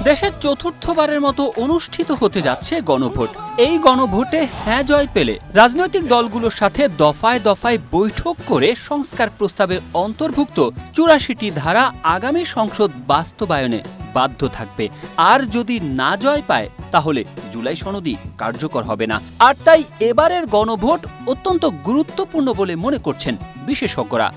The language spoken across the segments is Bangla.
দেশের চতুর্থবারের মতো অনুষ্ঠিত হতে যাচ্ছে গণভোট। এই গণভোটে হ্যাঁ জয় পেলে রাজনৈতিক দলগুলোর সাথে দফায় দফায় বৈঠক করে সংস্কার প্রস্তাবে অন্তর্ভুক্ত ৮৪টি ধারা আগামী সংসদ বাস্তবায়নে বাধ্য থাকবে। আর যদি না জয় পায় তাহলে জুলাই সনদই কার্যকর হবে না। আর তাই এবারের গণভোট অত্যন্ত গুরুত্বপূর্ণ বলে মনে করছেন বিশেষজ্ঞরা।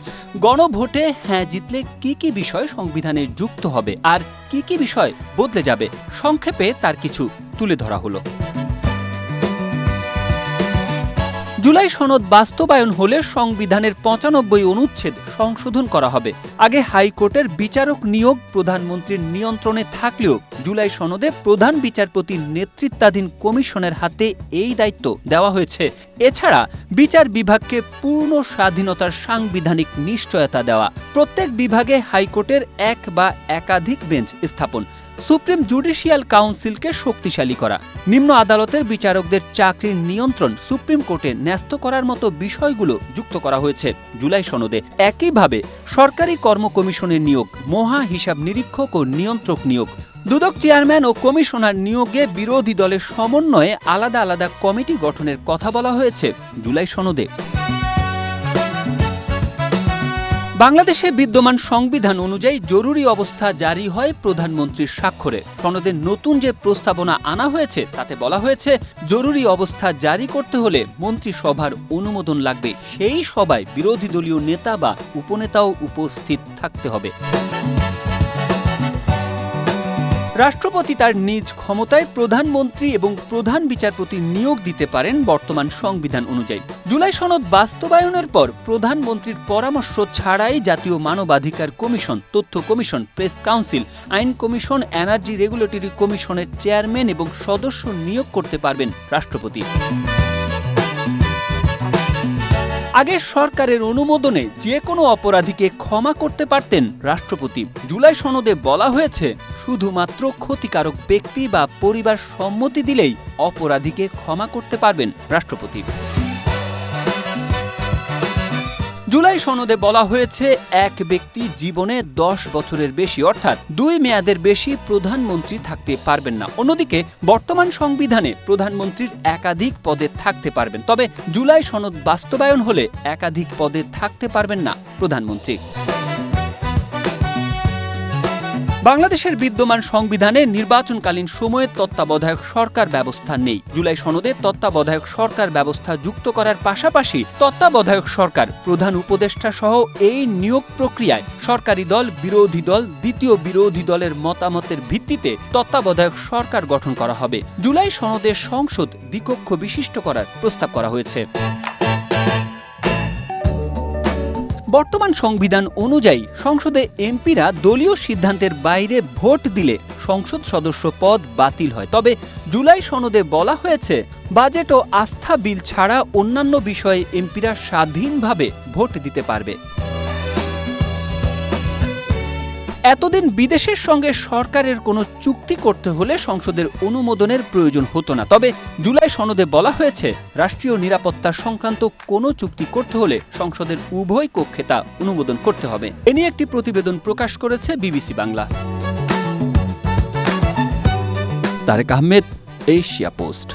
গণভোটে হ্যাঁ জিতলে কি কি বিষয় সংবিধানে যুক্ত হবে আর কি কি বিষয় বদলে যাবে, সংক্ষেপে তার কিছু তুলে ধরা হলো। জুলাই সনদ বাস্তবায়ন হলে সংবিধানের ৯৫ অনুচ্ছেদ সংশোধন করা হবে। আগে হাইকোর্টের বিচারক নিয়োগ প্রধানমন্ত্রীর নিয়ন্ত্রণে থাকলেও জুলাই সনদে প্রধান বিচারপতির নেতৃত্বাধীন কমিশনের হাতে এই দায়িত্ব দেওয়া হয়েছে। এছাড়া বিচার বিভাগকে পূর্ণ স্বাধীনতার সাংবিধানিক নিশ্চয়তা দেওয়া, প্রত্যেক বিভাগে হাইকোর্টের এক বা একাধিক বেঞ্চ স্থাপন, সুপ্রিম জুডিশিয়াল কাউন্সিলকে শক্তিশালী করা, নিম্ন আদালতের বিচারকদের চাকরির নিয়ন্ত্রণ সুপ্রিম কোর্টে ন্যস্ত করার মতো বিষয়গুলো যুক্ত করা হয়েছে জুলাই সনদে। একইভাবে সরকারি কর্ম কমিশনের নিয়োগ, মহা হিসাব নিরীক্ষক ও নিয়ন্ত্রক নিয়োগ, দুদক চেয়ারম্যান ও কমিশনার নিয়োগে বিরোধী দলের সমন্বয়ে আলাদা আলাদা কমিটি গঠনের কথা বলা হয়েছে জুলাই সনদে। বাংলাদেশে বিদ্যমান সংবিধান অনুযায়ী জরুরি অবস্থা জারি হয় প্রধানমন্ত্রীর স্বাক্ষরে। সনদের নতুন যে প্রস্তাবনা আনা হয়েছে তাতে বলা হয়েছে জরুরি অবস্থা জারি করতে হলে মন্ত্রিসভার অনুমোদন লাগবে। সেই সভায় বিরোধী দলীয় নেতা বা উপনেতাও উপস্থিত থাকতে হবে। রাষ্ট্রপতি তার নিজ ক্ষমতায় প্রধানমন্ত্রী এবং প্রধান বিচারপতি নিয়োগ দিতে পারেন বর্তমান সংবিধান অনুযায়ী। জুলাই সনদ বাস্তবায়নের পর প্রধানমন্ত্রীর পরামর্শ ছাড়াই জাতীয় মানবাধিকার কমিশন, তথ্য কমিশন, প্রেস কাউন্সিল, আইন কমিশন, এনার্জি রেগুলেটরি কমিশনের চেয়ারম্যান এবং সদস্য নিয়োগ করতে পারবেন রাষ্ট্রপতি। আগে সরকারের অনুমোদনে যে কোনো অপরাধীকে ক্ষমা করতে পারতেন রাষ্ট্রপতি। জুলাই সনদে বলা হয়েছে শুধুমাত্র ক্ষতিকারক ব্যক্তি বা পরিবার সম্মতি দিলেই অপরাধীকে ক্ষমা করতে পারবেন রাষ্ট্রপতি। জুলাই সনদে বলা হয়েছে এক ব্যক্তি জীবনে ১০ বছরের বেশি অর্থাৎ ২ মেয়াদের বেশি প্রধানমন্ত্রী থাকতে পারবেন না। অন্যদিকে বর্তমান সংবিধানে প্রধানমন্ত্রীর একাধিক পদে থাকতে পারবেন, তবে জুলাই সনদ বাস্তবায়ন হলে একাধিক পদে থাকতে পারবেন না প্রধানমন্ত্রী। বাংলাদেশের বিদ্যমান সংবিধানে নির্বাচনকালীন সময়ে তত্ত্বাবধায়ক সরকার ব্যবস্থা নেই। জুলাই সনদে তত্ত্বাবধায়ক সরকার ব্যবস্থা যুক্ত করার পাশাপাশি তত্ত্বাবধায়ক সরকার, প্রধান উপদেষ্টা সহ এই নিয়োগ প্রক্রিয়ায় সরকারি দল, বিরোধী দল, দ্বিতীয় বিরোধী দলের মতামতের ভিত্তিতে তত্ত্বাবধায়ক সরকার গঠন করা হবে। জুলাই সনদে সংসদ দ্বিকক্ষ বিশিষ্ট করার প্রস্তাব করা হয়েছে। বর্তমান সংবিধান অনুযায়ী সংসদে এমপিরা দলীয় সিদ্ধান্তের বাইরে ভোট দিলে সংসদ সদস্য পদ বাতিল হয়। তবে জুলাই সনদে বলা হয়েছে বাজেট ও আস্থা বিল ছাড়া অন্যান্য বিষয়ে এমপিরা স্বাধীনভাবে ভোট দিতে পারবে। এতদিন বিদেশের সঙ্গে সরকারের কোনো চুক্তি করতে হলে সংসদের অনুমোদনের প্রয়োজন হতো না। তবে জুলাই সনদে বলা হয়েছে রাষ্ট্রীয় নিরাপত্তা সংক্রান্ত কোনো চুক্তি করতে হলে সংসদের উভয় কক্ষে তা অনুমোদন করতে হবে। এ নিয়ে একটি প্রতিবেদন প্রকাশ করেছে BBC Bangla. Tarek Ahmed, Asia post.